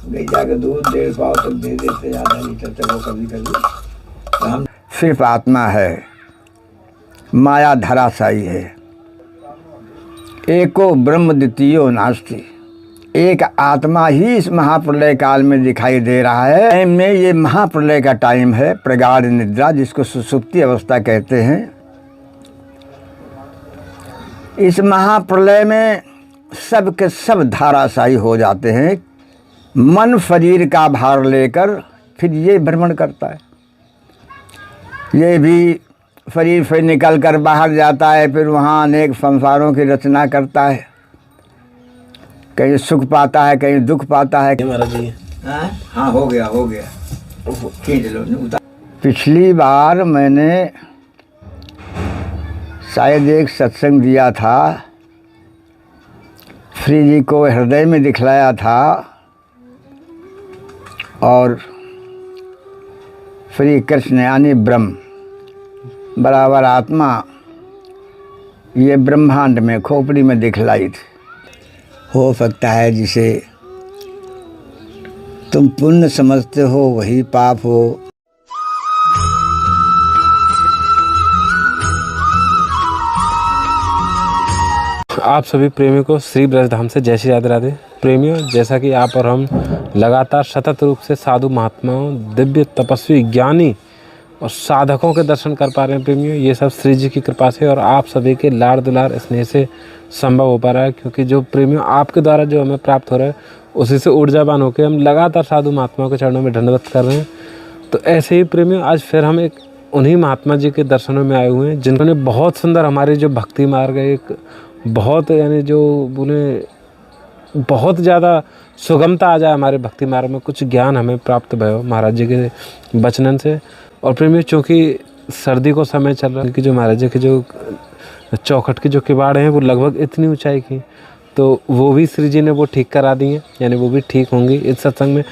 गैया का दूध 1.5 पाव तक दे देते, आधा लीटर तक वो कभी कभी। तो हम सिर्फ आत्मा है, माया धराशायी है। एको ब्रह्म द्वितीयो नास्ति। एक आत्मा ही इस महाप्रलय काल में दिखाई दे रहा है। टाइम में ये महाप्रलय का टाइम है, प्रगाढ़ निद्रा जिसको सुषुप्ति अवस्था कहते हैं। इस महाप्रलय में सब के सब धराशायी हो जाते हैं। मन शरीर का भार लेकर फिर ये भ्रमण करता है, ये भी शरीर से निकल कर बाहर जाता है, फिर वहाँ अनेक संसारों की रचना करता है। कहीं सुख पाता है, कहीं दुख पाता है। महाराज जी हाँ हो गया खींच लो उतार। पिछली बार मैंने शायद एक सत्संग दिया था, श्री जी को हृदय में दिखलाया था और श्री कृष्ण यानी ब्रह्म बराबर आत्मा ये ब्रह्मांड में खोपड़ी में दिखलाई थी। हो सकता है जिसे तुम पुण्य समझते हो वही पाप हो। आप सभी प्रेमियों को श्री ब्रजधाम से जय श्री राधे राधे। प्रेमियों, जैसा कि आप और हम लगातार सतत रूप से साधु महात्माओं, दिव्य तपस्वी, ज्ञानी और साधकों के दर्शन कर पा रहे हैं प्रेमियों, ये सब श्री जी की कृपा से और आप सभी के लाड़ दुलार स्नेह से संभव हो पा रहा है। क्योंकि जो प्रेमियों आपके द्वारा जो हमें प्राप्त हो रहा है उसी से ऊर्जावान होकर हम लगातार साधु महात्माओं के चरणों में दंडवत कर रहे हैं। तो ऐसे ही प्रेमियों आज फिर हम एक उन्हीं महात्मा जी के दर्शनों में आए हुए हैं जिन्होंने बहुत सुंदर हमारी जो भक्ति मार्ग है, एक बहुत यानी जो बोले बहुत ज़्यादा सुगमता आ जाए हमारे भक्ति मार्ग में, कुछ ज्ञान हमें प्राप्त भयो महाराज जी के वचनन से। और प्रेमियों, चूँकि सर्दी को समय चल रहा है कि जो महाराज जी के जो चौखट की जो किवाड़ हैं वो लगभग इतनी ऊंचाई की, तो वो भी श्री जी ने वो ठीक करा दी हैं, यानी वो भी ठीक होंगी इस सत्संग में।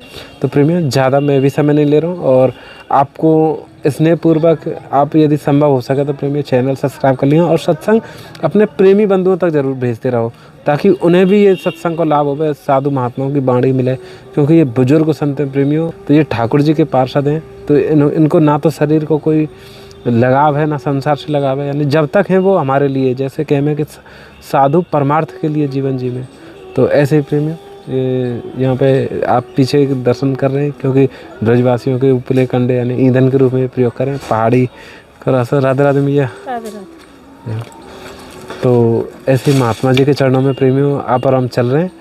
तो प्रेमियों, ज़्यादा मैं भी समय नहीं ले रहा हूँ और आपको स्नेहपूर्वक आप यदि संभव हो सके तो प्रेमियों चैनल सब्सक्राइब कर लिया और सत्संग अपने प्रेमी बंधुओं तक जरूर भेजते रहो ताकि उन्हें भी ये सत्संग को लाभ हो, साधु महात्माओं की बाणी मिले। क्योंकि ये बुजुर्ग संत हैं प्रेमियों, तो ये ठाकुर जी के पार्षद हैं, तो इनको ना तो शरीर को कोई लगाव है ना संसार से लगाव है, यानी जब तक हैं वो हमारे लिए, जैसे कहमें कि साधु परमार्थ के लिए जीवन जी में। तो ऐसे ही प्रेमियों यहाँ पे आप पीछे दर्शन कर रहे हैं क्योंकि ब्रजवासियों के उपले कंडे यानी ईंधन के रूप में प्रयोग करें पहाड़ी का रास्ता। राधे राधे मैया। तो ऐसे महात्मा जी के चरणों में प्रेमियों आप और हम चल रहे हैं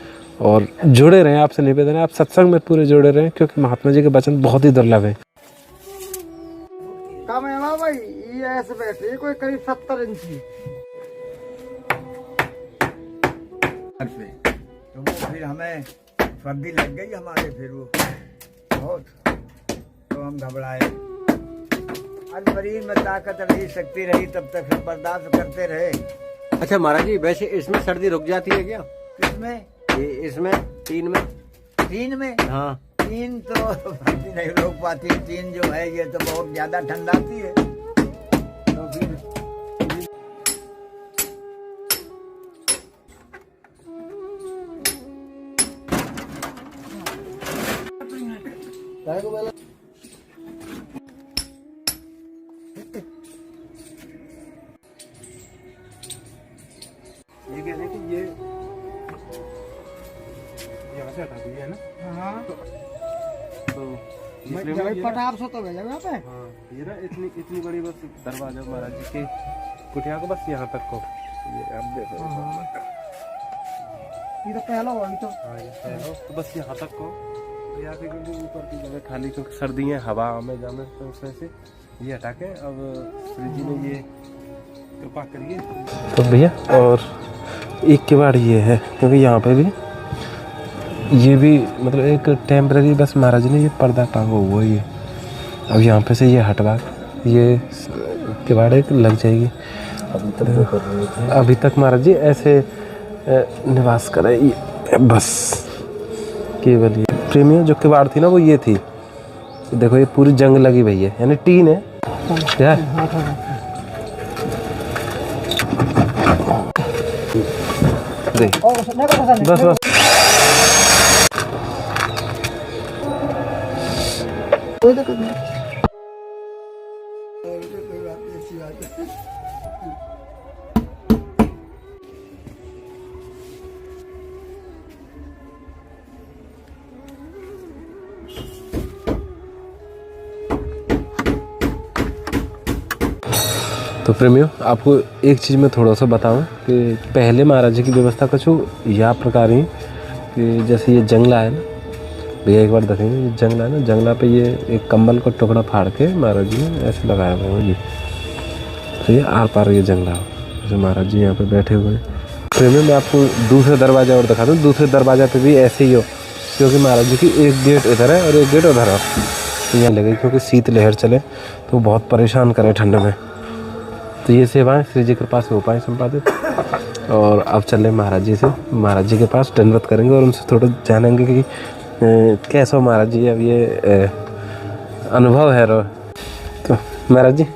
और जुड़े रहें। आपसे निवेदन है आप सत्संग में पूरे जुड़े रहें क्योंकि महात्मा जी के वचन बहुत ही दुर्लभ हैं। कम है ना भाई, ये ऐसे बैठे कोई करीब 70 इंच की। तो वो फिर हमें सर्दी लग गई हमारे, फिर वो बहुत, तो हम घबराए। आज शरीर में ताकत रही, शक्ति रही, तब तक हम बर्दाश्त करते रहे। अच्छा महाराज जी, वैसे इसमें सर्दी रुक जाती है क्या? किसमें? इसमें 3 में। 3 में? हाँ 3 तो सर्दी नहीं रोक पाती। 3 जो है ये तो बहुत ज्यादा ठंडाती है, तो फिर ये कह रहे हैं कि ये यहाँ से हटा दीजिए है ना। हाँ तो पटाप से तो भेजा यहाँ पे। हाँ ये ना इतनी बड़ी बस दरवाजा महाराज जी के कुटिया को बस यहाँ तक को, ये आप देखो ये तो पहला हुआ तो। हाँ ये पहला तो बस यहाँ तक को, यहाँ पे क्योंकि ऊपर की जगह खाली क्योंकि सर्दी है हवा में जाने तो उसमें से ये हटा के अब श्री जी ने ये कृपा करिए। तो भैया और एक किवाड़ ये है क्योंकि यहाँ पे भी ये भी मतलब एक टेम्पररी बस महाराज जी ने ये पर्दा टांगा हुआ है। ये अब यहाँ पे से ये हटवा ये किवाड़ एक लग जाएगी। अभी तक महाराज जी ऐसे निवास करे ये बस केवल ये। प्रेमियों जो किवाड़ थी ना वो ये थी, देखो ये पूरी जंग लगी भई है, यानी टीन है क्या? बस बस कोई दिक्कत नहीं। तो प्रेमियों, आपको एक चीज़ मैं थोड़ा सा बताऊं कि पहले महाराज जी की व्यवस्था कुछ यह प्रकार ही कि जैसे ये जंगला है ना भैया, एक बार देखेंगे ये जंगला है ना, जंगला पे ये एक कंबल का टुकड़ा फाड़ के महाराज जी ने ऐसे लगाया हुआ है जी। तो ये आर पार ये जंगला हो, जैसे महाराज जी यहाँ पे बैठे हुए हैं। प्रेमियों, मैं आपको दूसरे दरवाजा और दिखा दूँ। दूसरे दरवाजा पे भी ऐसे ही हो, क्योंकि महाराज जी की एक गेट इधर है और एक गेट उधर है। तो यहाँ लगे क्योंकि शीत लहर चले तो बहुत परेशान करे ठंड में। तो ये सेवाएं श्री जी कृपा से हो पाए संपादित। और अब चल रहे महाराज जी के पास दंडवत करेंगे और उनसे थोड़ा जानेंगे कि कैसा महाराज जी अब ये अनुभव है। तो महाराज जी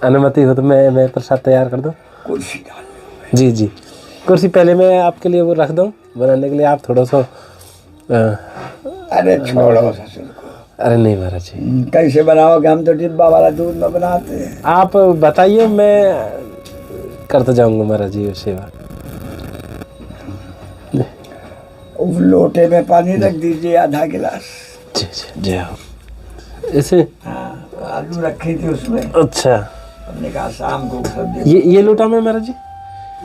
अनुमति हो तो मैं प्रसाद तैयार कर दूँ? कुर्सी डाल। जी जी, कुर्सी पहले मैं आपके लिए वो रख दूँ बनाने के लिए, आप थोड़ा सा अरे छोड़ो ससुर को। अरे नहीं महाराज जी, कैसे बनाओगे? हम तो डिब्बा वाला दूध में बनाते हैं। आप बताइए, मैं करते जाऊंगा महाराज जी वो सेवा। उस लोटे में पानी रख दीजिए आधा गिलास। जी जी जय हो। ऐसे हाँ, आलू रखी थी उसमें। अच्छा, हमने कहा शाम को सब्जी ये लोटा में महाराज जी?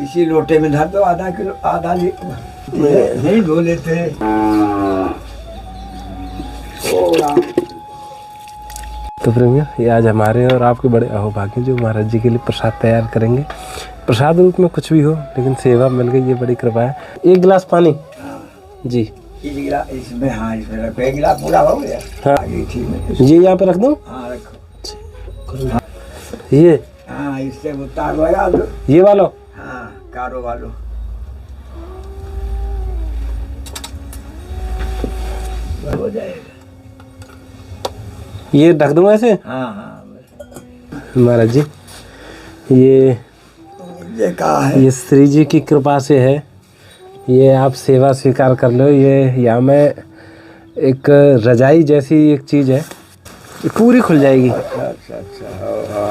इसी लोटे में धर दो, आधा किलो, आधा नहीं धो लेते हैं। तो प्रेमियों, ये आज हमारे और आपके बड़े अहोभाग्य जो महाराज जी के लिए प्रसाद तैयार करेंगे। प्रसाद रूप में कुछ भी हो, लेकिन सेवा मिल गई, ये बड़ी कृपा है। एक गिलास पानी। जी इस गिलास इसमें, हाँ इसमें रखो। एक गिलास पूरा हो गया। हाँ, आगे ठीक में ये यहाँ पे रख दूँ? हाँ रखो। ये हाँ, इससे वो तार लगा दो। ये वालो? हाँ, कारो वालो। हो जाएगा। ये ढक दूँ ऐसे? हाँ हाँ महाराज जी, ये कहा है, ये श्री जी की कृपा से है। ये आप सेवा स्वीकार कर लो। ये यहाँ में एक रजाई जैसी एक चीज़ है, ये पूरी खुल जाएगी। अच्छा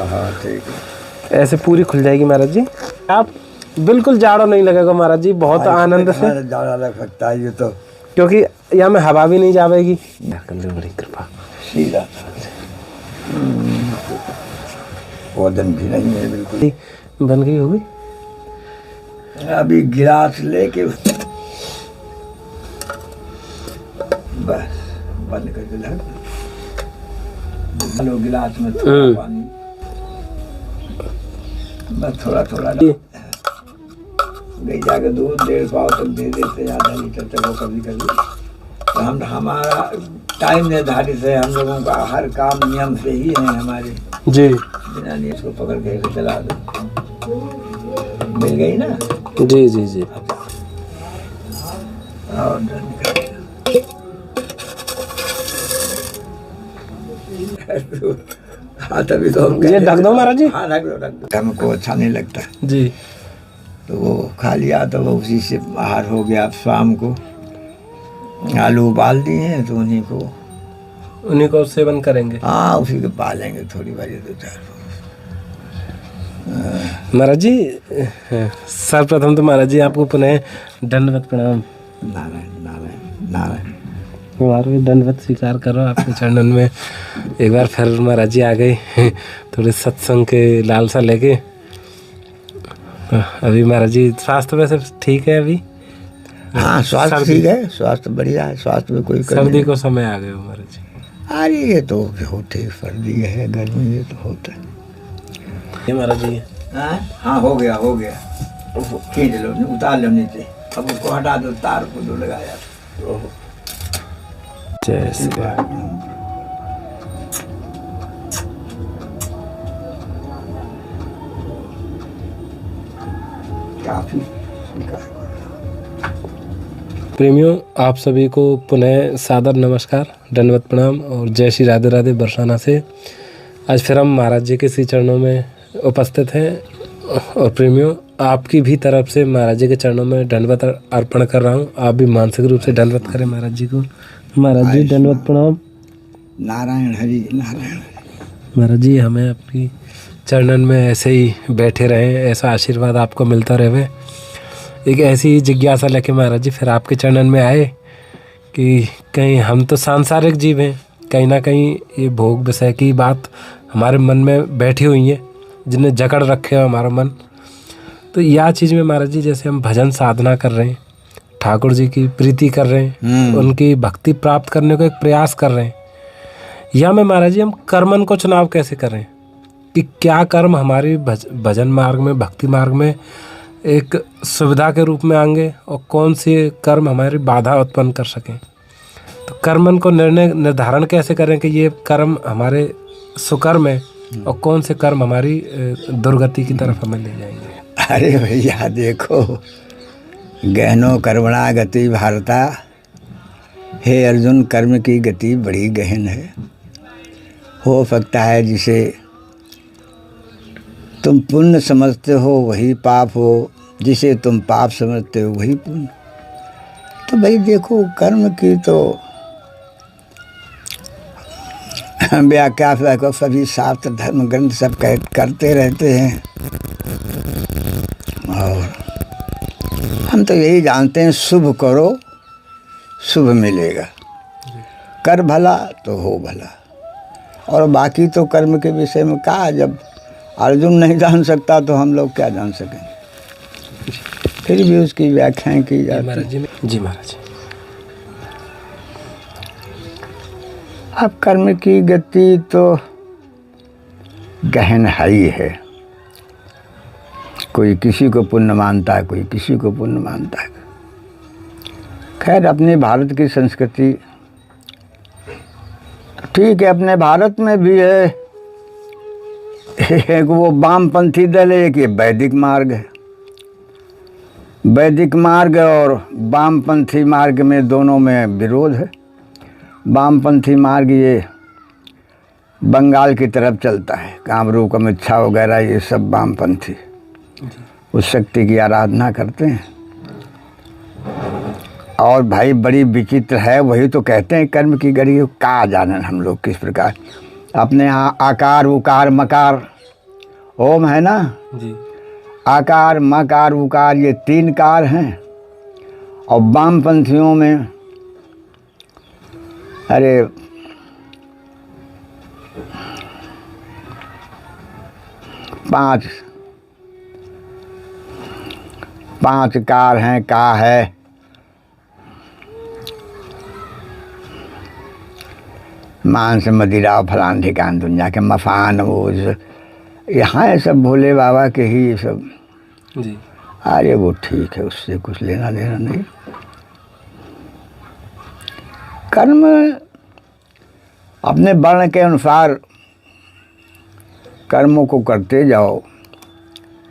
हाँ ठीक है। ऐसे पूरी खुल जाएगी महाराज जी। आप बिल्कुल जाड़ो नहीं लगेगा महाराज जी, बहुत आनंद से। जाड़ा लग सकता है ये तो, क्योंकि यहाँ में हवा भी नहीं जाएगी। बड़ी कृपा। सीधा वजन भी नहीं है बिल्कुल। बन गई होगी। अभी गिलास लेके बस बंद कर दे। लो गिलास में थोड़ा पानी, बस थोड़ा थोड़ा गई जाकर दूध 1.5 पाव तक दे देते, आधा लीटर तक वो कभी कभी। तो हम हमारा टाइम निर्धारित है, हम लोगों का हर काम नियम से ही है हमारे जी। बिना नहीं इसको पकड़ के ऐसे चला दो। मिल गई ना? जी जी जी। और हाँ तभी तो हम ये ढक दो महाराज जी? हाँ ढक दो। हमको अच्छा नहीं लगता जी। तो वो खा लिया तो वो उसी से बाहर हो गया। अब शाम को आलू उबाल दिए हैं तो उन्हीं को सेवन करेंगे। हाँ उसी के पालेंगे थोड़ी बारी 2-4। महाराज जी, सर्वप्रथम तो महाराज जी आपको पुनः दंडवत प्रणाम। नारायण नारायण नारायण। भी दंडवत स्वीकार करो आपके चरणन में। एक बार फिर महाराज जी आ गए थोड़े सत्संग के लालसा लेके। अभी महाराज जी स्वास्थ्य वैसे ठीक है अभी? हाँ स्वास्थ्य ठीक है, स्वास्थ्य बढ़िया है, स्वास्थ्य में कोई सर्दी को समय आ गए महाराज जी? अरे ये तो होते, सर्दी है गर्मी ये तो होता है। ये महाराज जी हाँ हो गया खींच लो, उतार लो नीचे। अब उसको हटा दो, तार को जो लगाया। जय श्री राम। काफी प्रेमियों, आप सभी को पुनः सादर नमस्कार, दंडवत प्रणाम और जय श्री राधे राधे बरसाना से। आज फिर हम महाराज जी के श्री चरणों में उपस्थित हैं और प्रेमियों आपकी भी तरफ से महाराज जी के चरणों में दंडवत अर्पण कर रहा हूं। आप भी मानसिक रूप से दंडवत करें महाराज जी को। महाराज जी दंडवत प्रणाम। नारायण हरि नारायण हरि। महाराज जी हमें अपनी चरणन में ऐसे ही बैठे रहें, ऐसा आशीर्वाद आपको मिलता रहे। एक ऐसी जिज्ञासा लेके महाराज जी फिर आपके चरणन में आए कि कहीं हम तो सांसारिक जीव हैं, कहीं ना कहीं ये भोग विषय की बात हमारे मन में बैठी हुई है, जिन्हें जकड़ रखे हो हमारा मन। तो यह चीज़ में महाराज जी जैसे हम भजन साधना कर रहे हैं, ठाकुर जी की प्रीति कर रहे हैं, उनकी भक्ति प्राप्त करने को एक प्रयास कर रहे हैं, या में महाराज जी हम कर्मन को चुनाव कैसे करें कि क्या कर्म हमारी भजन मार्ग में, भक्ति मार्ग में एक सुविधा के रूप में आएंगे और कौन से कर्म हमारी बाधा उत्पन्न कर सकें। तो कर्मन को निर्धारण कैसे करें कि ये कर्म हमारे सुकर्म है और कौन से कर्म हमारी दुर्गति की तरफ हमें ले जाएंगे। अरे भैया देखो, गहनो कर्मणा गति भारता, हे अर्जुन कर्म की गति बड़ी गहन है। हो सकता है जिसे तुम पुण्य समझते हो वही पाप हो, जिसे तुम पाप समझते हो वही पुण्य। तो भाई देखो, कर्म की तो व्याख्या को सभी शास्त्र धर्म ग्रंथ सब करते रहते हैं, और हम तो यही जानते हैं शुभ करो शुभ मिलेगा, कर भला तो हो भला। और बाकी तो कर्म के विषय में कहा, जब अर्जुन नहीं जान सकता तो हम लोग क्या जान सकेंगे। फिर भी उसकी व्याख्याएं की जाती हैं। जी महाराज। अब कर्म की गति तो गहन है ही है। कोई किसी को पुण्य मानता है, कोई किसी को पुण्य मानता है। खैर अपने भारत की संस्कृति ठीक है, अपने भारत में भी है एक वो वामपंथी दल है, एक ये वैदिक मार्ग है। वैदिक मार्ग और वामपंथी मार्ग में दोनों में विरोध है। वामपंथी मार्ग ये बंगाल की तरफ चलता है, कामरूप अमिच्छा वगैरह ये सब वामपंथी उस शक्ति की आराधना करते हैं। और भाई बड़ी विचित्र है, वही तो कहते हैं कर्म की गति का जानन हम लोग किस प्रकार। अपने यहाँ आकार उकार मकार ओम है ना जी, आकार मकार उकार ये 3 कार हैं, और वामपंथियों में अरे पांच कार हैं। का है मांस मदिरा फलान ठिकान दुनिया के मफान, वो यहाँ है सब भोले बाबा के ही सब जी। अरे वो ठीक है, उससे कुछ लेना देना नहीं। कर्म अपने वर्ण के अनुसार कर्मों को करते जाओ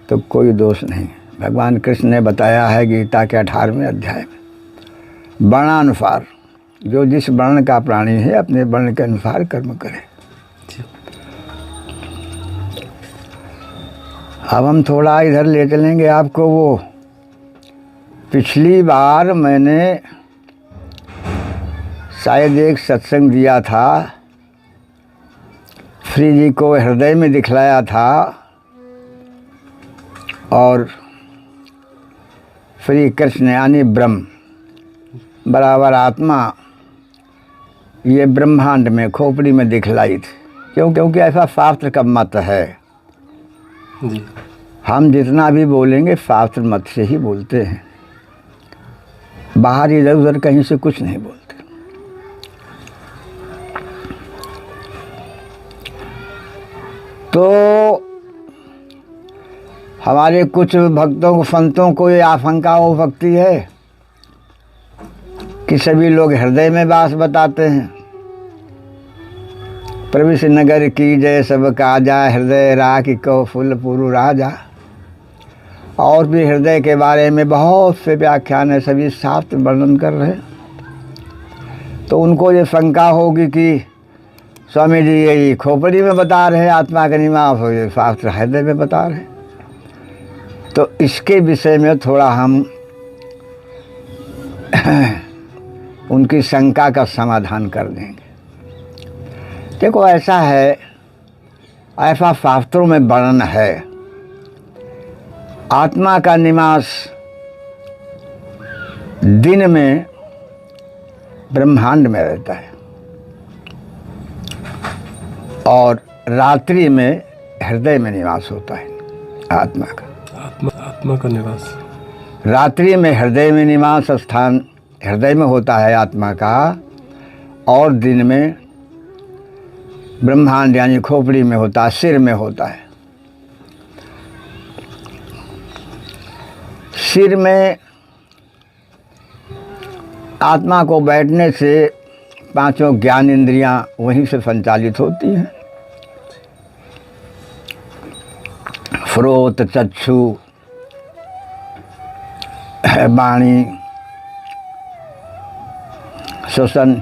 तो कोई दोष नहीं। भगवान कृष्ण ने बताया है गीता के 18वें अध्याय में, वर्णानुसार जो जिस वर्ण का प्राणी है अपने वर्ण के अनुसार कर्म करे। अब हम थोड़ा इधर ले चलेंगे आपको। वो पिछली बार मैंने शायद एक सत्संग दिया था, श्री जी को हृदय में दिखलाया था, और श्री कृष्ण यानी ब्रह्म बराबर आत्मा ये ब्रह्मांड में खोपड़ी में दिखलाई थी। क्योंकि ऐसा शास्त्र का मत है जी। हम जितना भी बोलेंगे शास्त्र मत से ही बोलते हैं, बाहर इधर उधर कहीं से कुछ नहीं बोलते। तो हमारे कुछ भक्तों संतों को ये आशंका हो सकती है कि सभी लोग हृदय में वास बताते हैं। प्रविश नगर की जय सब काजा, हृदय राखी को फूल पुरु राजा। और भी हृदय के बारे में बहुत से व्याख्यान है, सभी शास्त्र वर्णन कर रहे हैं। तो उनको ये शंका होगी कि स्वामी जी यही खोपड़ी में बता रहे आत्मा का निवास हो, ये शास्त्र हृदय में बता रहे। तो इसके विषय में थोड़ा हम उनकी शंका का समाधान कर देंगे। देखो ऐसा है, ऐसा शास्त्रों में वर्णन है, आत्मा का निवास दिन में ब्रह्मांड में रहता है और रात्रि में हृदय में निवास होता है आत्मा का। आत्मा का निवास रात्रि में हृदय में निवास स्थान हृदय में होता है आत्मा का, और दिन में ब्रह्मांड यानी खोपड़ी में होता है, सिर में होता है। सिर में आत्मा को बैठने से पांचों ज्ञान इंद्रियां वहीं से संचालित होती हैं। श्रोत, चक्षु, वाणी, श्वसन।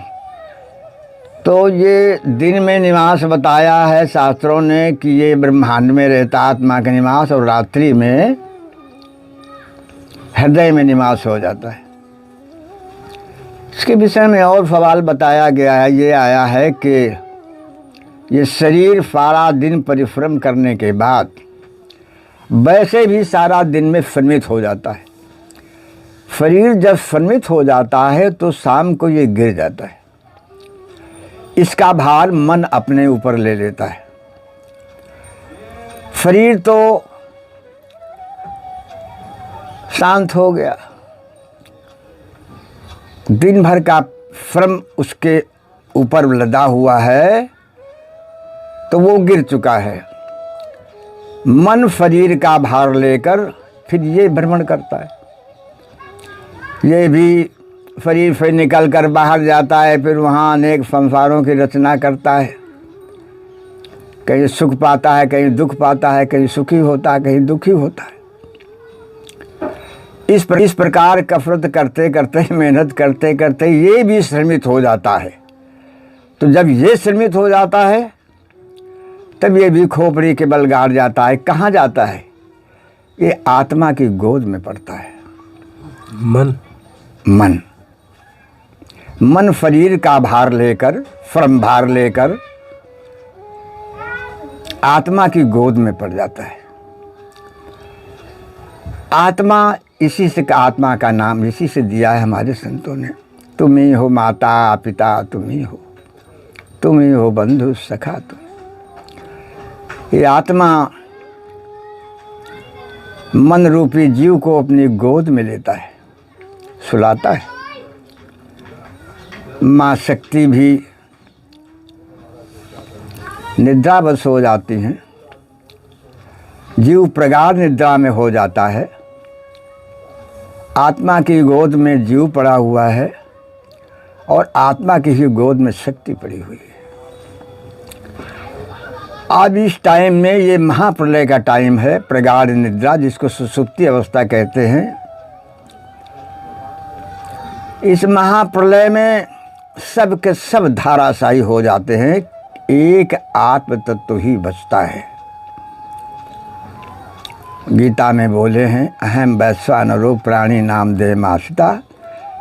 तो ये दिन में निवास बताया है शास्त्रों ने कि ये ब्रह्मांड में रहता आत्मा का निवास, और रात्रि में हृदय में निवास हो जाता है। इसके विषय में और सवाल बताया गया है, ये आया है कि ये शरीर सारा दिन परिश्रम करने के बाद वैसे भी सारा दिन में श्रमित हो जाता है। शरीर जब श्रमित हो जाता है तो शाम को ये गिर जाता है, इसका भार मन अपने ऊपर ले लेता है। शरीर तो शांत हो गया, दिन भर का श्रम उसके ऊपर लदा हुआ है तो वो गिर चुका है। मन शरीर का भार लेकर फिर ये भ्रमण करता है, ये भी शरीर से निकल कर बाहर जाता है, फिर वहाँ अनेक संसारों की रचना करता है। कहीं सुख पाता है, कहीं दुख पाता है, कहीं सुखी होता है, कहीं दुखी होता है। इस प्रकार कसरत करते करते, मेहनत करते करते ये भी श्रमित हो जाता है। तो जब ये श्रमित हो जाता है तब ये भी खोपड़ी के बल गाड़ जाता है। कहाँ जाता है? ये आत्मा की गोद में पड़ता है। मन शरीर का भार लेकर, श्रम भार लेकर आत्मा की गोद में पड़ जाता है। आत्मा, इसी से आत्मा का नाम इसी से दिया है हमारे संतों ने। तुम ही हो माता पिता, तुम ही हो बंधु सखा। तुम, ये आत्मा मन रूपी जीव को अपनी गोद में लेता है, सुलाता है। माँ शक्ति भी निद्रावश हो जाती हैं, जीव प्रगाढ़ निद्रा में हो जाता है। आत्मा की गोद में जीव पड़ा हुआ है और आत्मा की ही गोद में शक्ति पड़ी हुई है। अब इस टाइम में ये महाप्रलय का टाइम है, प्रगाढ़ निद्रा, जिसको सुषुप्ति अवस्था कहते हैं। इस महाप्रलय में सब के सब धाराशायी हो जाते हैं, एक आत्म तत्व ही बचता है। गीता में बोले हैं, अहम वैश्वानरो प्राणी नाम दे मासिता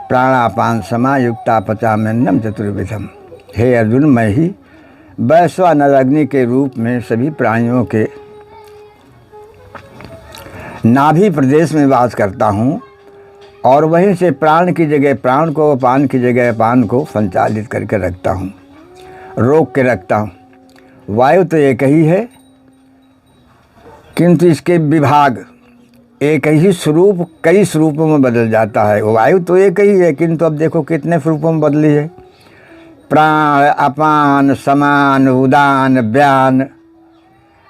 प्राणापान समायुक्ता पचाम्यन्नम चतुर्विधम। हे अर्जुन, मैं ही वैश्वानर अग्नि के रूप में सभी प्राणियों के नाभि प्रदेश में वास करता हूँ, और वहीं से प्राण की जगह प्राण को, पान की जगह पान को संचालित करके रखता हूँ, रोक के रखता हूँ। वायु तो एक ही है, किंतु इसके विभाग एक ही स्वरूप कई स्वरूपों में बदल जाता है। वायु तो एक ही है, किंतु अब देखो कितने स्वरूपों में बदली है। प्राण, अपान, समान, उदान, व्यान,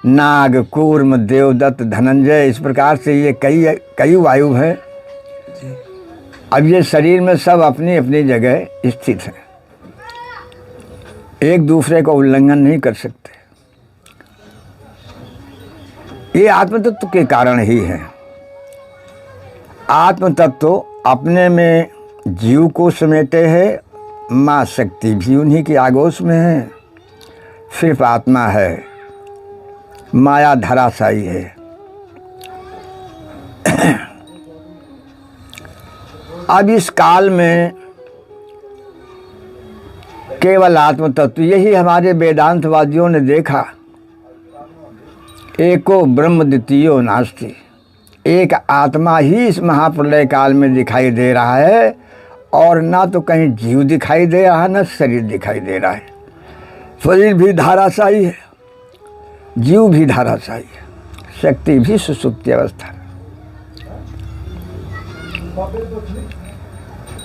नाग, कूर्म, देवदत्त, धनंजय, इस प्रकार से ये कई वायु है। अब ये शरीर में सब अपनी अपनी जगह स्थित है, एक दूसरे को उल्लंघन नहीं कर सकते। ये आत्म तत्व के कारण ही है। आत्म तत्व अपने में जीव को समेटे है, माँ शक्ति भी उन्हीं की आगोश में है, सिर्फ आत्मा है, माया धराशायी है। अब इस काल में केवल आत्म तत्व। यही हमारे वेदांतवादियों ने देखा। एको ब्रह्म द्वितीयो नास्ति, एक आत्मा ही इस महाप्रलय काल में दिखाई दे रहा है, और ना तो कहीं जीव दिखाई दे रहा है, ना शरीर दिखाई दे रहा है। शरीर भी धाराशायी है, जीव भी धाराशायी है, शक्ति भी सुसुप्ति अवस्था में।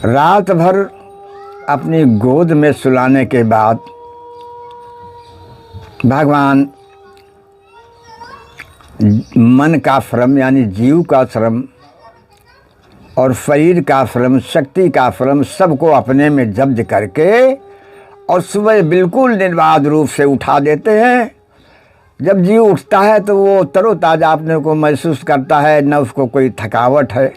रात भर अपनी गोद में सुलाने के बाद भगवान मन का श्रम यानी जीव का श्रम और शरीर का श्रम, शक्ति का श्रम सबको अपने में जब्त करके और सुबह बिल्कुल निर्बाध रूप से उठा देते हैं। जब जीव उठता है तो वो तरोताज़ा अपने को महसूस करता है, न उसको कोई थकावट है,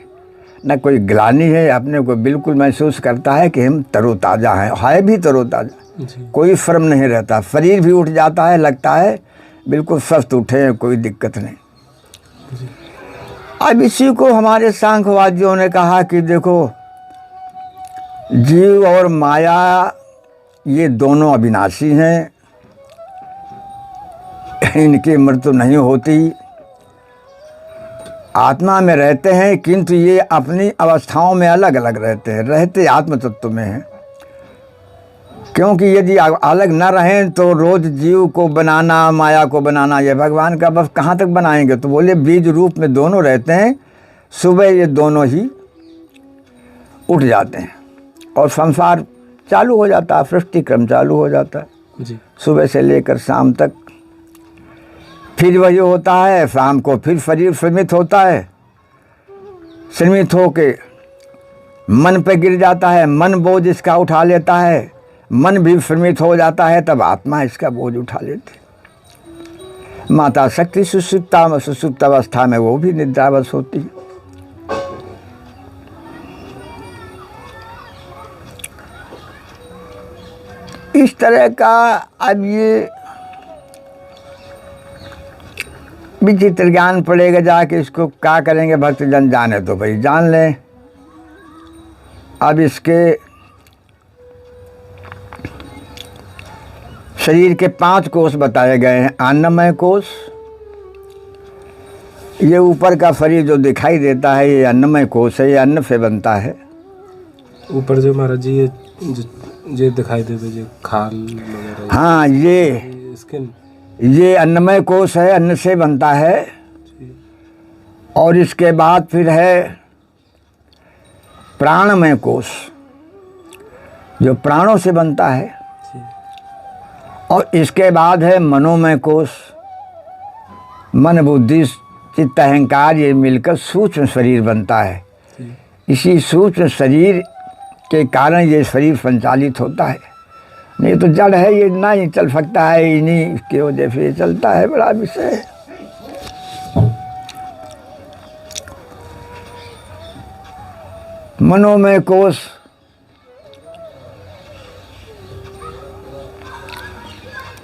न कोई ग्लानि है, अपने को बिल्कुल महसूस करता है कि हम तरोताज़ा हैं, है भी तरोताज़ा, कोई श्रम नहीं रहता। शरीर भी उठ जाता है, लगता है बिल्कुल स्वस्थ उठे हैं, कोई दिक्कत नहीं। अब इसी को हमारे सांख्यवादियों ने कहा कि देखो, जीव और माया ये दोनों अविनाशी हैं, इनकी मृत्यु नहीं होती, आत्मा में रहते हैं, किंतु ये अपनी अवस्थाओं में अलग अलग रहते हैं, रहते आत्म तत्व में हैं। क्योंकि यदि अलग न रहें तो रोज जीव को बनाना, माया को बनाना, ये भगवान का बस कहाँ तक बनाएंगे। तो बोले बीज रूप में दोनों रहते हैं, सुबह ये दोनों ही उठ जाते हैं और संसार चालू हो जाता है, सृष्टि क्रम चालू हो जाता है जी। सुबह से लेकर शाम तक फिर वही होता है, शाम को फिर शरीर श्रमित होता है, श्रमित होके मन पे गिर जाता है, मन बोझ इसका उठा लेता है, मन भी श्रमित हो जाता है, तब आत्मा इसका बोझ उठा लेती। माता शक्ति सुसुप्त अवस्था में वो भी निद्रावश होती है। इस तरह का अब ये विचित्र ज्ञान पड़ेगा, जाके इसको क्या करेंगे भक्तजन जाने तो भाई जान लें। अब इसके शरीर के 5 कोष बताए गए हैं। अन्नमय कोष, ये ऊपर का शरीर जो दिखाई देता है ये अन्नमय कोष है, ये अन्न से बनता है। ऊपर जो महाराज जी ये दिखाई देते जो खाल वगैरह, हाँ ये स्किन, ये अन्नमय कोष है, अन्न से बनता है। और इसके बाद फिर है प्राणमय कोष, जो प्राणों से बनता है। और इसके बाद है मनोमय कोष, मन बुद्धि चित्त अहंकार ये मिलकर सूक्ष्म शरीर बनता है। इसी सूक्ष्म शरीर के कारण ये शरीर संचालित होता है, नहीं तो जड़ है ये ना ही चल सकता है, इन्हीं की वजह से ये चलता है। बड़ा विषय है। मनोमय कोष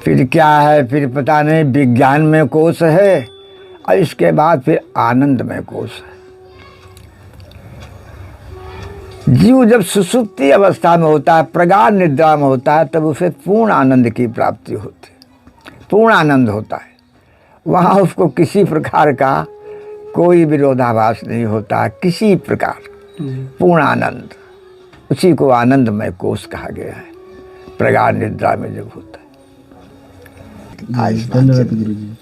फिर क्या है, फिर पता नहीं, विज्ञान में कोष है, और इसके बाद फिर आनंदमय कोष है। जीव जब सुसुप्ति अवस्था में होता है, प्रगाढ़ निद्रा में होता है, तब उसे पूर्ण आनंद की प्राप्ति होती है, पूर्ण आनंद होता है। वहाँ उसको किसी प्रकार का कोई विरोधाभास नहीं होता, किसी प्रकार पूर्ण आनंद, उसी को आनंदमय कोष कहा गया है, प्रगाढ़ निद्रा में जब होता है। धन्यवाद गुरु जी।